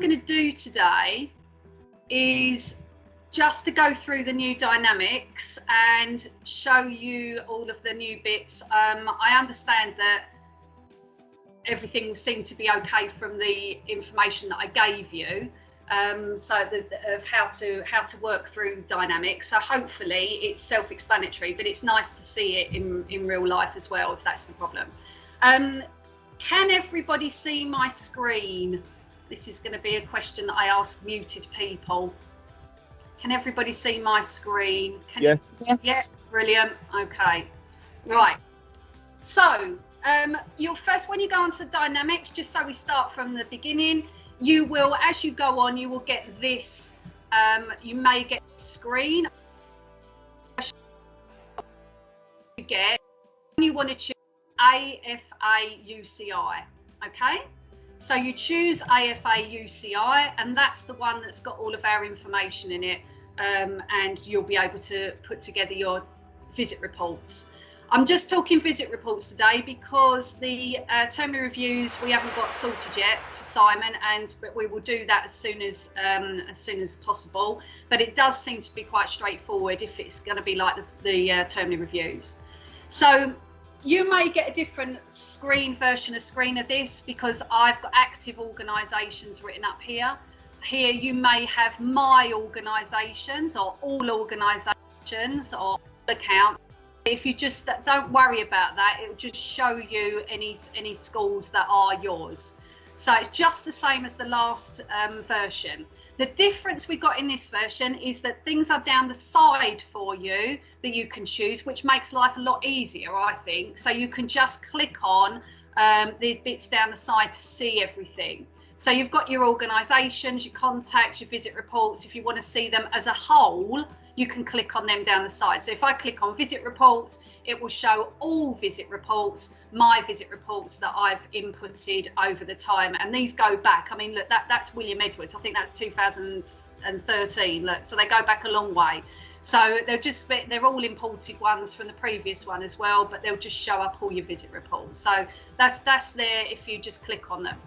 going to do today is just to go through the new dynamics and show you all of the new bits. I understand that everything seemed to be okay from the information that I gave you, of how to work through dynamics. So hopefully it's self-explanatory, but it's nice to see it in real life as well, if that's the problem. Can everybody see my screen? This is going to be a question that I ask muted people. Can everybody see my screen? Yes. Yeah, brilliant. Okay. Right. So, you'll first, when you go onto dynamics, just so we start from the beginning, you will, as you go on, you will get this. You may get a screen. You want to choose AFA UCI. Okay. So you choose AFA UCI, and that's the one that's got all of our information in it, and you'll be able to put together your visit reports. I'm just talking visit reports today because the terminal reviews we haven't got sorted yet for Simon, but we will do that as soon as possible. But it does seem to be quite straightforward if it's going to be like the terminal reviews. So you may get a different version of this because I've got active organisations written up here. Here you may have my organisations or all organisations or accounts. If you just don't worry about that, it will just show you any schools that are yours. So it's just the same as the last version. The difference we got in this version is that things are down the side for you that you can choose, which makes life a lot easier, I think. So you can just click on the bits down the side to see everything. So you've got your organisations, your contacts, your visit reports. If you want to see them as a whole, you can click on them down the side. So if I click on visit reports, it will show all visit reports, my visit reports that I've inputted over the time. And these go back. I mean, look, that's William Edwards. I think that's 2013. Look, so they go back a long way. So they're all imported ones from the previous one as well, but they'll just show up all your visit reports. So that's there if you just click on them.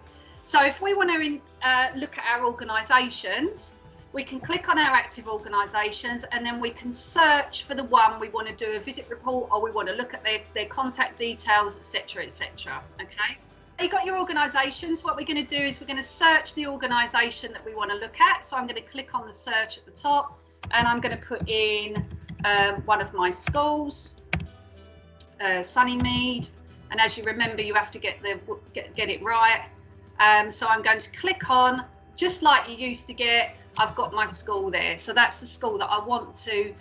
So if we want to look at our organisations, we can click on our active organisations, and then we can search for the one we want to do a visit report, or we want to look at their contact details, etc., etc. Okay. You got your organisations. What we're going to do is we're going to search the organisation that we want to look at. So I'm going to click on the search at the top, and I'm going to put in one of my schools, Sunnymead. And as you remember, you have to get it right. So I'm going to click on, just like you used to get, I've got my school there. So that's the school that I want to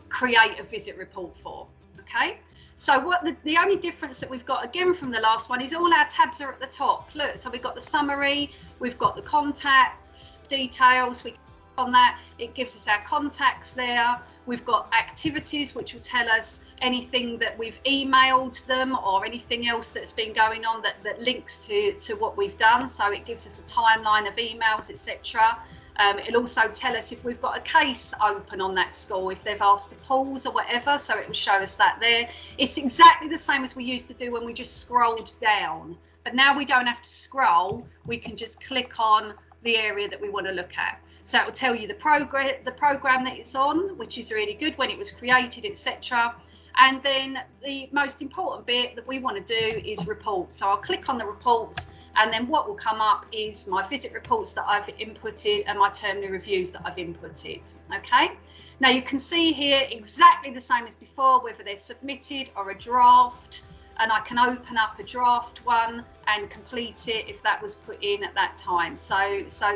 create a visit report for. Okay. So what the only difference that we've got again from the last one is all our tabs are at the top. Look, so we've got the summary, we've got the contacts details. We click on that, it gives us our contacts there. We've got activities, which will tell us anything that we've emailed them or anything else that's been going on that links to what we've done. So it gives us a timeline of emails, etc. It'll also tell us if we've got a case open on that school, if they've asked to pause or whatever, so it will show us that there. It's exactly the same as we used to do when we just scrolled down, but now we don't have to scroll, we can just click on the area that we want to look at. So it will tell you the program that it's on, which is really good, when it was created, etc. And then the most important bit that we want to do is reports. So I'll click on the reports, and then what will come up is my visit reports that I've inputted and my terminal reviews that I've inputted. Okay. Now you can see here exactly the same as before, whether they're submitted or a draft, and I can open up a draft one and complete it if that was put in at that time. So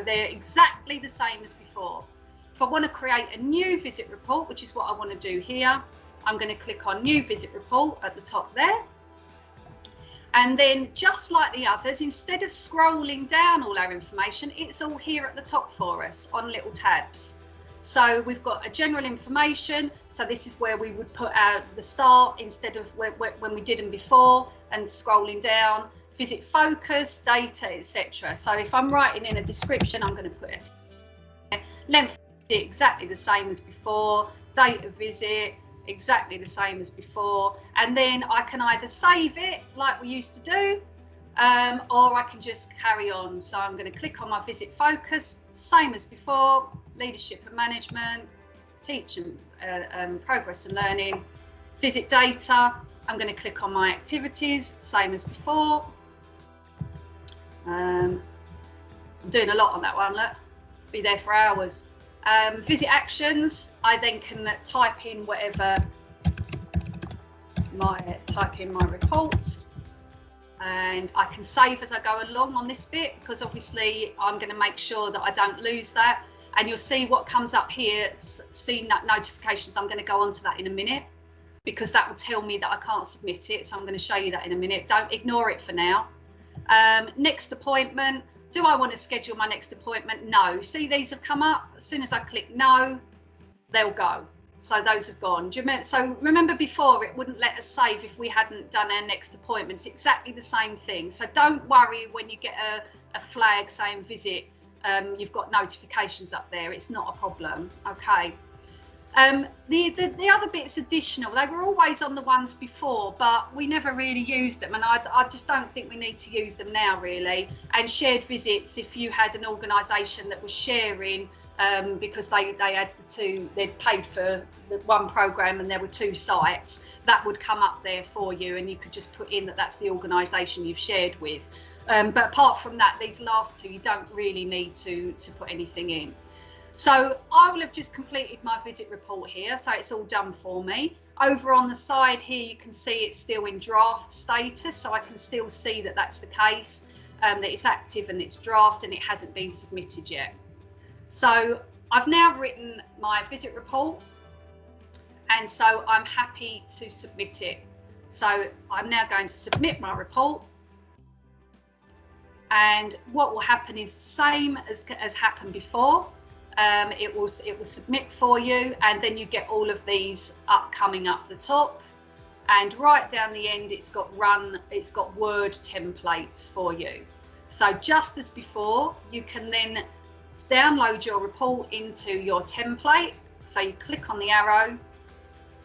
they're exactly the same as before. If I want to create a new visit report, which is what I want to do here, I'm going to click on new visit report at the top there. And then just like the others, instead of scrolling down all our information, it's all here at the top for us on little tabs. So we've got a general information. So this is where we would put out the start instead of when we did them before, and scrolling down, visit focus, data, etc. So if I'm writing in a description, I'm going to put it length exactly the same as before, date of visit, exactly the same as before, and then I can either save it like we used to do, or I can just carry on. So I'm going to click on my visit focus, same as before, leadership and management, teach and progress and learning, visit data. I'm going to click on my activities, same as before. I'm doing a lot on that one, look, be there for hours. Visit actions, I then can type in whatever, type in my report, and I can save as I go along on this bit, because obviously I'm going to make sure that I don't lose that. And you'll see what comes up here, see notifications. I'm going to go on to that in a minute, because that will tell me that I can't submit it. So I'm going to show you that in a minute. Don't ignore it for now. Next appointment. Do I want to schedule my next appointment? No. See, these have come up. As soon as I click no, they'll go. So those have gone. Do you remember? So remember before, it wouldn't let us save if we hadn't done our next appointment. It's exactly the same thing. So don't worry when you get a flag saying visit. You've got notifications up there. It's not a problem. Okay. The other bits additional, they were always on the ones before, but we never really used them, and I just don't think we need to use them now really. And shared visits, if you had an organisation that was sharing, because they had they'd paid for the one programme and there were 2 sites, that would come up there for you, and you could just put in that that's the organisation you've shared with. But apart from that, these last 2, you don't really need to put anything in. So I will have just completed my visit report here, so it's all done for me. Over on the side here, you can see it's still in draft status, so I can still see that that's the case, that it's active and it's draft and it hasn't been submitted yet. So I've now written my visit report, and so I'm happy to submit it. So I'm now going to submit my report, and what will happen is the same as happened before. It will submit for you, and then you get all of these coming up the top, and right down the end it's got Word templates for you. So just as before, you can then download your report into your template. So you click on the arrow,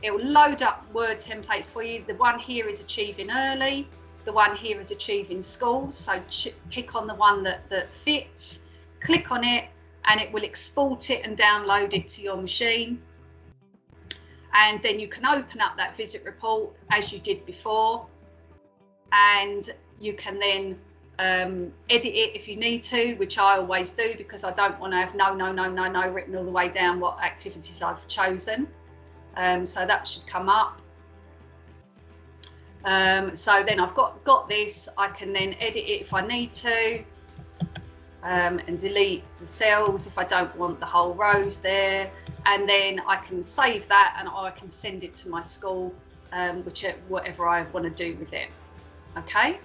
it will load up Word templates for you. The one here is Achieving Early, the one here is Achieving Schools. So pick on the one that fits, click on it, and it will export it and download it to your machine. And then you can open up that visit report as you did before, and you can then edit it if you need to, which I always do, because I don't want to have no written all the way down what activities I've chosen. So that should come up. So then I've got this, I can then edit it if I need to. And delete the cells if I don't want the whole rows there, and then I can save that and I can send it to my school, whatever I want to do with it. Okay,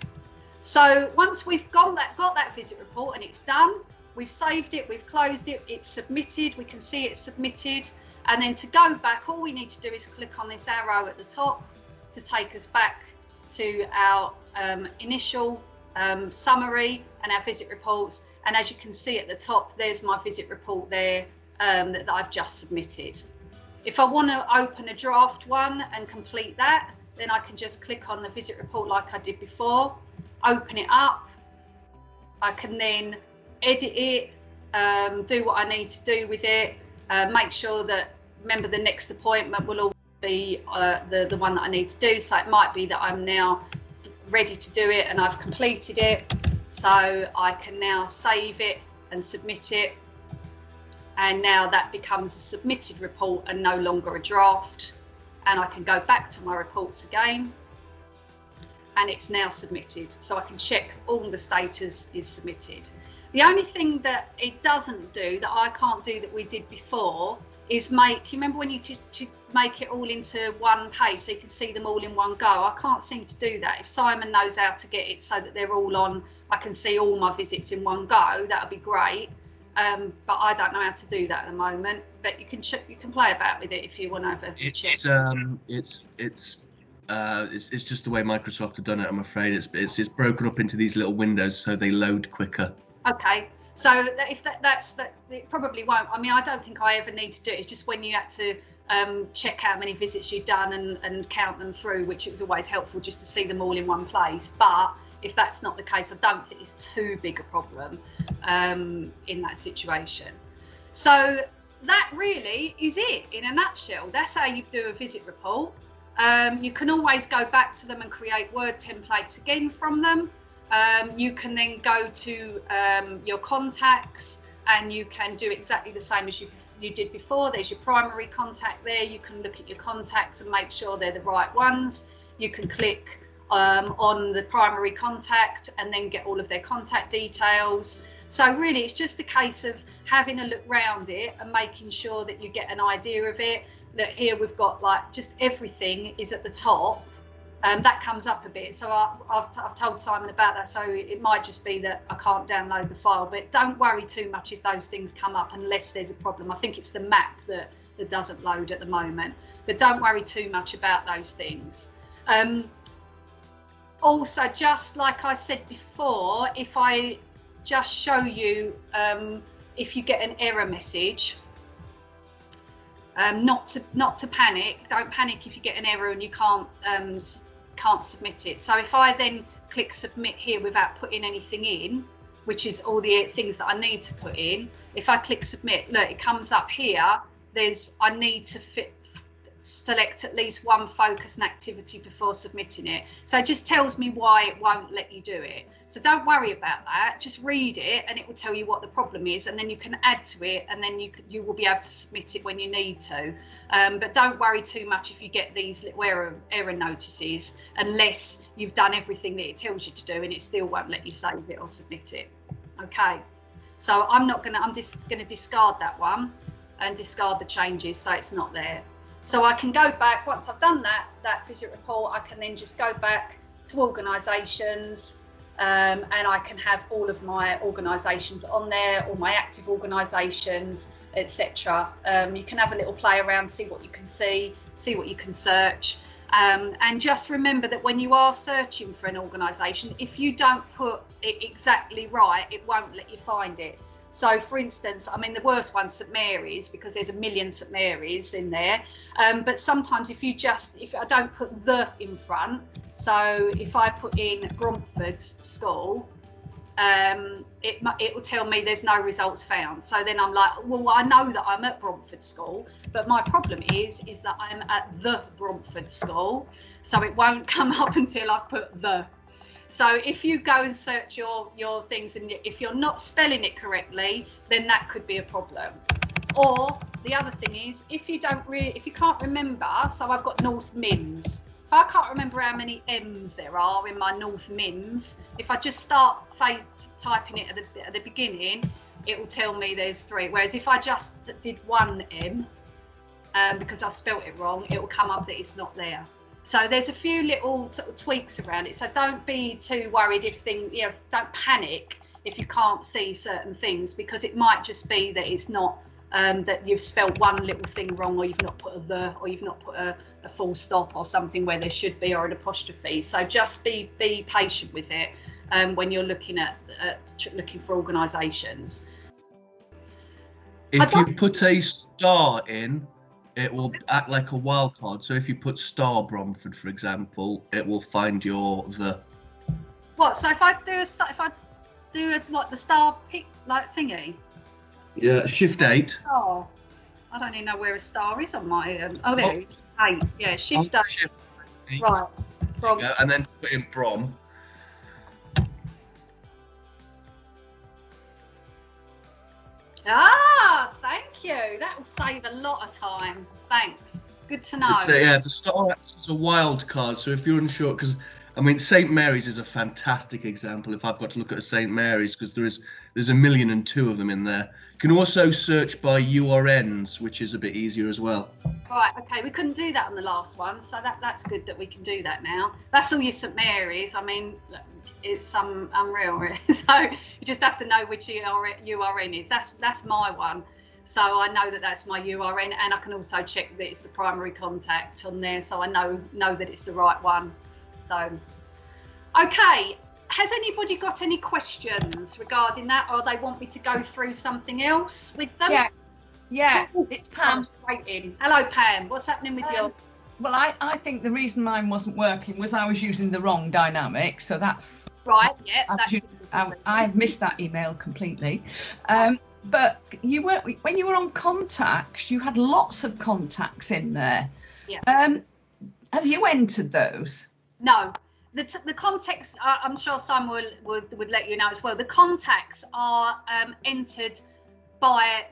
so once we've got that visit report and it's done, we've saved it, we've closed it, it's submitted, we can see it's submitted, and then to go back, all we need to do is click on this arrow at the top to take us back to our initial summary and our visit reports. And as you can see at the top, there's my visit report there that I've just submitted. If I want to open a draft one and complete that, then I can just click on the visit report like I did before, open it up. I can then edit it, do what I need to do with it, make sure that, remember, the next appointment will always be the one that I need to do. So it might be that I'm now ready to do it and I've completed it. So I can now save it and submit it, and now that becomes a submitted report and no longer a draft, and I can go back to my reports again, and it's now submitted, so I can check all the status is submitted. The only thing that it doesn't do, that I can't do, that we did before, is you remember when you just make it all into one page so you can see them all in one go? I can't seem to do that. If Simon knows how to get it so that they're all on, I can see all my visits in one go, that would be great. But I don't know how to do that at the moment. But you can play about with it if you want to have a check. It's just the way Microsoft have done it. I'm afraid it's broken up into these little windows so they load quicker. Okay. So if that's it probably won't. I mean, I don't think I ever need to do it. It's just when you had to check how many visits you've done and count them through, which it was always helpful just to see them all in one place. But if that's not the case, I don't think it's too big a problem in that situation. So that really is it in a nutshell. That's how you do a visit report. You can always go back to them and create Word templates again from them. You can then go to your contacts and you can do exactly the same as you did before. There's your primary contact there. You can look at your contacts and make sure they're the right ones. You can click on the primary contact and then get all of their contact details. So really it's just a case of having a look round it and making sure that you get an idea of it. That here we've got like just everything is at the top. That comes up a bit, so I've told Simon about that, so it might just be that I can't download the file, but don't worry too much if those things come up unless there's a problem. I think it's the map that doesn't load at the moment, but don't worry too much about those things. Also, just like I said before, if I just show you, if you get an error message, not to panic. Don't panic if you get an error and you can't submit it. So if I then click submit here without putting anything in, which is all the things that I need to put in, if I click submit, look, it comes up here. I need to select at least one focus and activity before submitting it. So it just tells me why it won't let you do it. So don't worry about that. Just read it and it will tell you what the problem is, and then you can add to it, and then you will be able to submit it when you need to. But don't worry too much if you get these little error notices, unless you've done everything that it tells you to do and it still won't let you save it or submit it. Okay, so I'm just gonna discard that one and discard the changes so it's not there. So I can go back, once I've done that visit report, I can then just go back to organisations, and I can have all of my organisations on there, all my active organisations, etc. You can have a little play around, see what you can see what you can search, and just remember that when you are searching for an organisation, if you don't put it exactly right, it won't let you find it. So for instance, I mean, the worst one's St Mary's, because there's a million St Mary's in there. But sometimes if I don't put the in front, so if I put in Bromford School, it will tell me there's no results found. So then I'm like, well, I know that I'm at Bromford School, but my problem is that I'm at the Bromford School. So it won't come up until I've put the. So if you go and search your things, and if you're not spelling it correctly, then that could be a problem. Or the other thing is, if you can't remember, so I've got North Mims. If I can't remember how many M's there are in my North Mims, if I just start typing it at the beginning, it will tell me there's 3. Whereas if I just did one M, because I spelt it wrong, it will come up that it's not there. So there's a few little sort of tweaks around it. So don't be too worried don't panic if you can't see certain things, because it might just be that it's not, that you've spelt one little thing wrong, or you've not put a the, or you've not put a full stop or something where there should be, or an apostrophe. So just be patient with it when you're looking for organisations. If you put a star in, it will act like a wildcard. So if you put star Bromford, for example, it will find the. What? So if I do the star pick like thingy? Yeah, Shift 8. Star. I don't even know where a star is on my. Oh, there it is. 8. Yeah, Shift 8. Shift 8. Right. Brom. Yeah, and then put in Brom. Ah, thank you. That will save a lot of time. Thanks. Good to know. The star acts as a wild card. So if you're unsure, because I mean, St Mary's is a fantastic example. If I've got to look at a St Mary's, because there's 1,000,002 of them in there. You can also search by URNs, which is a bit easier as well. Right. Okay. We couldn't do that on the last one, so that's good that we can do that now. That's all your St Mary's. I mean, it's unreal, really. So you just have to know which URN is. That's my one. So I know that that's my URN, and I can also check that it's the primary contact on there, so I know that it's the right one. So, okay. Has anybody got any questions regarding that, or they want me to go through something else with them? Yeah, it's Pam. Straight in. Hello, Pam. What's happening with your... Well, I think the reason mine wasn't working was I was using the wrong dynamic. So that's... Right, yeah. I've missed that email completely. But when you were on contacts, you had lots of contacts in there. Yeah. Have you entered those? No. The contacts, I'm sure Simon would let you know as well. The contacts are entered by...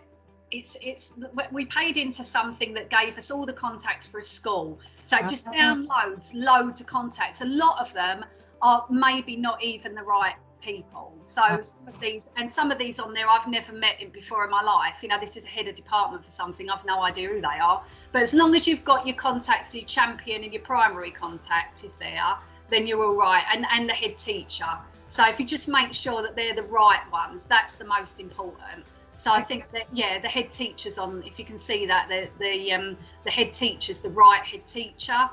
we paid into something that gave us all the contacts for a school, so it just downloads loads of contacts. A lot of them are maybe not even the right people, so some of these on there I've never met before in my life. You know, this is a head of department for something, I've no idea who they are, but as long as you've got your contacts, your champion and your primary contact is there, then you're all right, and the head teacher. So if you just make sure that they're the right ones, that's the most important. So I think that, yeah, the head teacher's on, if you can see that, the head teacher's the right head teacher,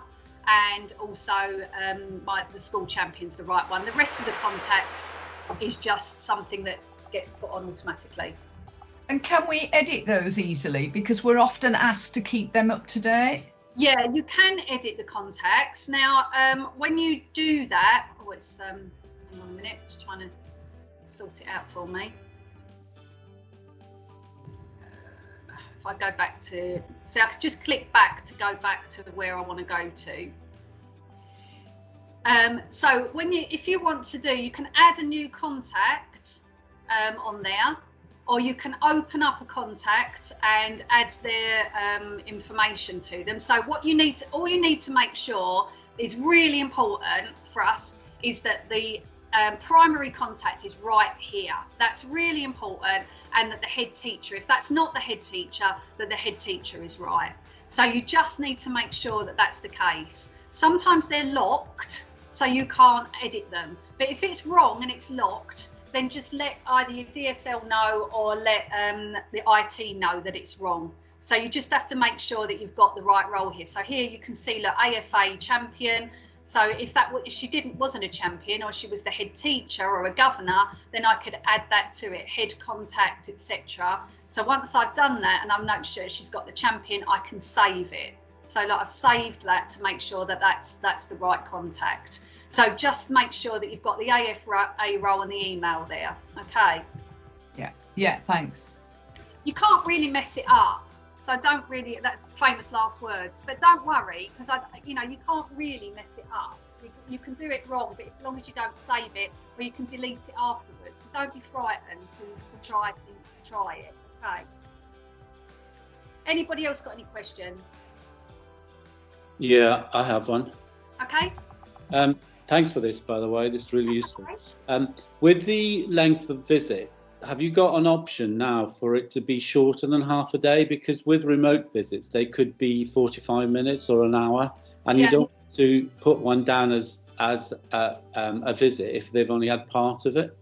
and also the school champion's the right one. The rest of the contacts is just something that gets put on automatically. And can we edit those easily? Because we're often asked to keep them up to date. Yeah, you can edit the contacts. Now, when you do that, hang on a minute, just trying to sort it out for me. I go back to, see, I could just click back to go back to where I want to go to. So if you want to do, you can add a new contact on there, or you can open up a contact and add their information to them. So all you need to make sure is really important for us is that the primary contact is right here. That's really important, and that the head teacher, if that's not the head teacher, that the head teacher is right. So you just need to make sure that that's the case. Sometimes they're locked, so you can't edit them. But if it's wrong and it's locked, then just let either your DSL know or let the IT know that it's wrong. So you just have to make sure that you've got the right role here. So here you can see, look, AFA champion. So if she wasn't a champion, or she was the head teacher or a governor, then I could add that to it, head contact, etc. So once I've done that and I've noticed she's got the champion, I can save it. So like, I've saved that to make sure that that's the right contact. So just make sure that you've got the AFA role and the email there. Okay. Yeah, thanks. You can't really mess it up. So don't really, that famous last words, but don't worry, because you can't really mess it up. You can do it wrong, but as long as you don't save it, or you can delete it afterwards. So don't be frightened to try it. Okay. Anybody else got any questions? Yeah, I have one. Okay. Thanks for this, by the way. This is really useful. With the length of visit, have you got an option now for it to be shorter than half a day? Because with remote visits, they could be 45 minutes or an hour, and you don't want to put one down as a visit if they've only had part of it.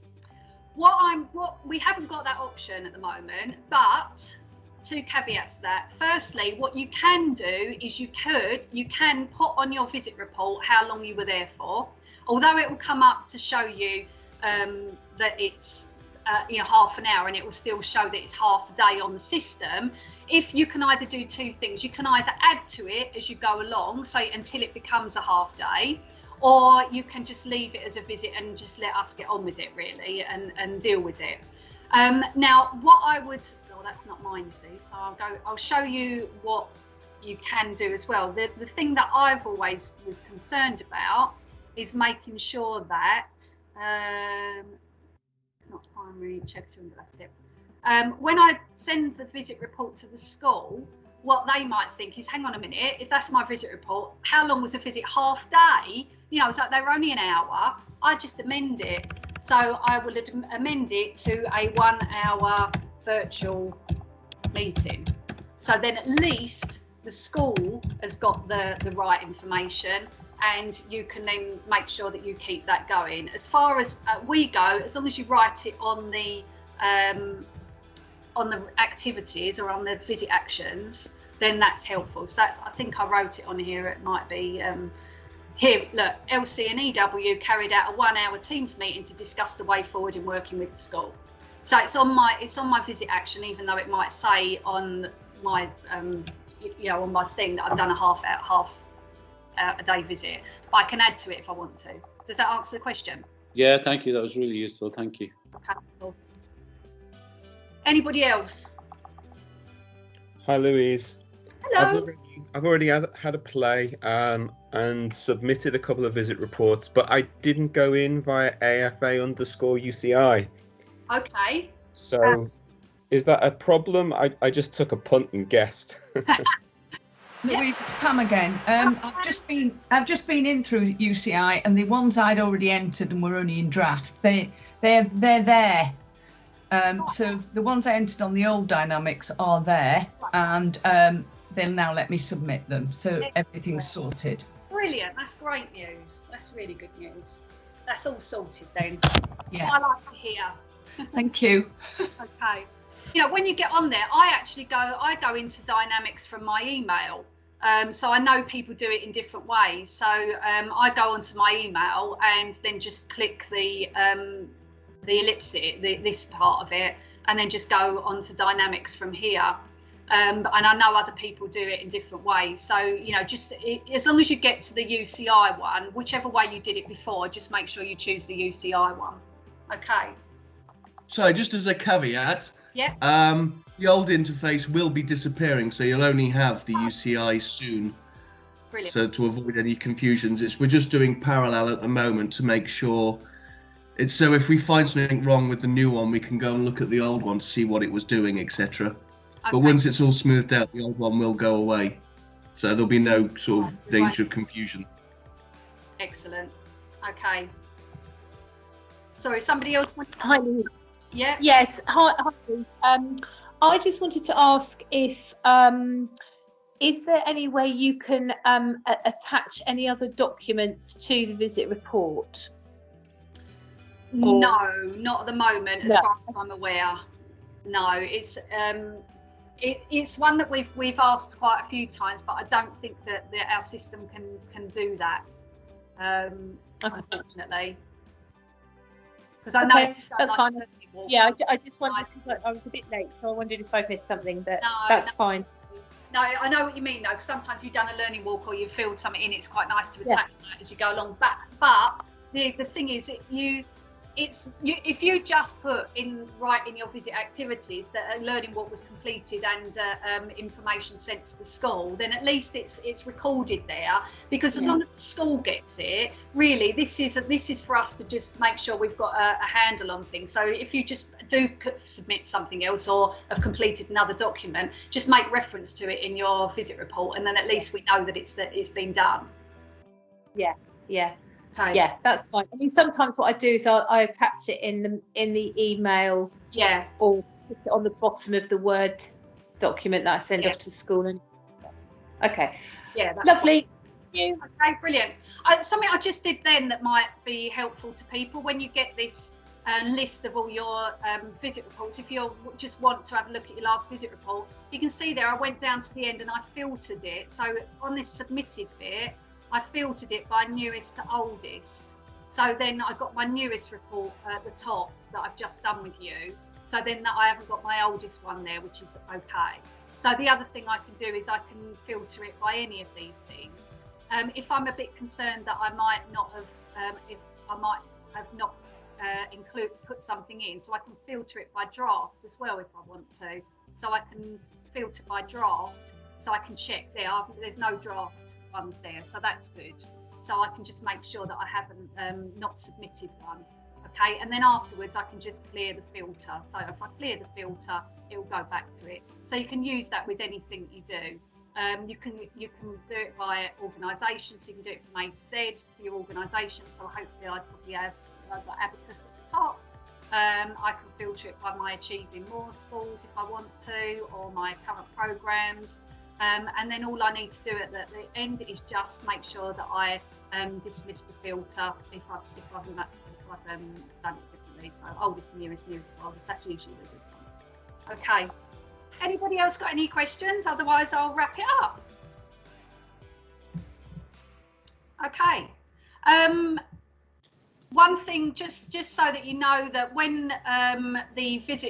We haven't got that option at the moment, but two caveats to that. Firstly, what you can do is you can put on your visit report how long you were there for, although it will come up to show you that it's half an hour, and it will still show that it's half a day on the system. If you can either do two things, you can either add to it as you go along, so until it becomes a half day, or you can just leave it as a visit and just let us get on with it really and deal with it. Now what I would, that's not mine, you see, so I'll show you what you can do as well. The thing that I've always was concerned about is making sure that it's not primary champion, but that's it. When I send the visit report to the school, what they might think is, hang on a minute, if that's my visit report, how long was the visit? Half day? It's like they were only an hour. I just amend it. So I will amend it to a 1 hour virtual meeting. So then at least the school has got the right information, and you can then make sure that you keep that going. As far as we go, as long as you write it on the activities or on the visit actions, then that's helpful. So I think I wrote it on here. It might be here. Look, LC and EW carried out a 1 hour Teams meeting to discuss the way forward in working with the school. So it's on my visit action, even though it might say on my on my thing that I've done a half a day visit. But I can add to it if I want to. Does that answer the question? Yeah, thank you. That was really useful. Thank you. Okay, cool. Anybody else? Hi, Louise. Hello. I've already had a play and submitted a couple of visit reports, but I didn't go in via AFA_UCI. Okay. So, is that a problem? I just took a punt and guessed. Louise, it's Pam again. I've just been in through UCI, and the ones I'd already entered and were only in draft, they're there. So the ones I entered on the old Dynamics are there, and they'll now let me submit them. So everything's sorted. Brilliant. That's great news. That's really good news. That's all sorted then. Yeah. I like to hear. Thank you. Okay. You know, when you get on there, I go into Dynamics from my email. So I know people do it in different ways. So I go onto my email and then just click the ellipsis, this part of it, and then just go onto Dynamics from here. And I know other people do it in different ways. So, you know, as long as you get to the UCI one, whichever way you did it before, just make sure you choose the UCI one. Okay. So just as a caveat, Yeah. the old interface will be disappearing, so you'll only have the UCI soon. Brilliant. So to avoid any confusions, we're just doing parallel at the moment to make sure it's so if we find something wrong with the new one, we can go and look at the old one to see what it was doing, etc. Okay. But once it's all smoothed out, the old one will go away. So there'll be no sort of danger of confusion. Excellent. Okay. Sorry, somebody else wanted to... Hi, Louise. Yeah. Yes. Hi, Louise. I just wanted to ask if is there any way you can attach any other documents to the visit report? Or... No, not at the moment, as far as I'm aware. No, it's one that we've asked quite a few times, but I don't think that our system can do that. Unfortunately, because I know okay, that's fine. Yeah, I just wondered because I was a bit late, so I wondered if I missed something, but that's fine. No, I know what you mean though. Because sometimes you've done a learning walk or you've filled something in. It's quite nice to attach that as you go along. But the thing is, if you just put right in your visit activities that a learning walk was completed and information sent to the school, then at least it's recorded there. Because as long as the school gets it, really, this is for us to just make sure we've got a handle on things. So if you just do submit something else or have completed another document, just make reference to it in your visit report, and then at least we know that it's been done. Yeah. Okay. Yeah, that's fine. I mean, sometimes what I do is I attach it in the email, or put it on the bottom of the Word document that I send off to school. And okay, that's lovely. Thank you. Okay, brilliant. Something I just did then that might be helpful to people when you get this list of all your visit reports. If you just want to have a look at your last visit report, you can see there I went down to the end and I filtered it. So on this submitted bit, I filtered it by newest to oldest. So then I got my newest report at the top that I've just done with you. So then I haven't got my oldest one there, which is okay. So the other thing I can do is I can filter it by any of these things. If I'm a bit concerned that I might not have, put something in, so I can filter it by draft as well if I want to. So I can filter by draft, so I can check there. There's no draft ones there, so that's good. So I can just make sure that I haven't not submitted one. Okay, and then afterwards I can just clear the filter. So if I clear the filter, it will go back to it. So you can use that with anything you do. You can do it by organisation, so you can do it from A to Z for your organisation. So hopefully I'd probably have got Abacus at the top. I can filter it by my Achieving More schools if I want to, or my current programmes. And then all I need to do at the end is just make sure that I dismiss the filter if I've done it differently. So oldest to nearest to oldest, that's usually the good one. Okay. Anybody else got any questions? Otherwise I'll wrap it up. Okay. one thing, just so that you know, that when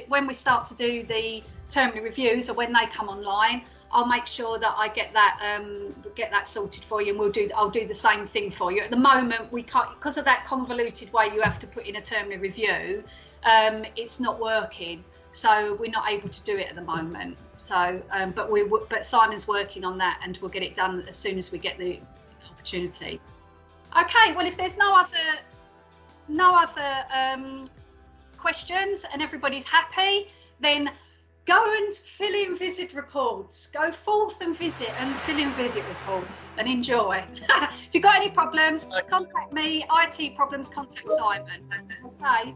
when we start to do the termly reviews, or when they come online, I'll make sure that I get that sorted for you, and I'll do the same thing for you. At the moment, we can't, because of that convoluted way you have to put in a termly review. It's not working, so we're not able to do it at the moment. So, but Simon's working on that, and we'll get it done as soon as we get the opportunity. Okay. Well, if there's no other questions and everybody's happy, then go and fill in visit reports. Go forth and visit and fill in visit reports and enjoy. If you've got any problems, contact me. IT problems, contact Simon. Okay.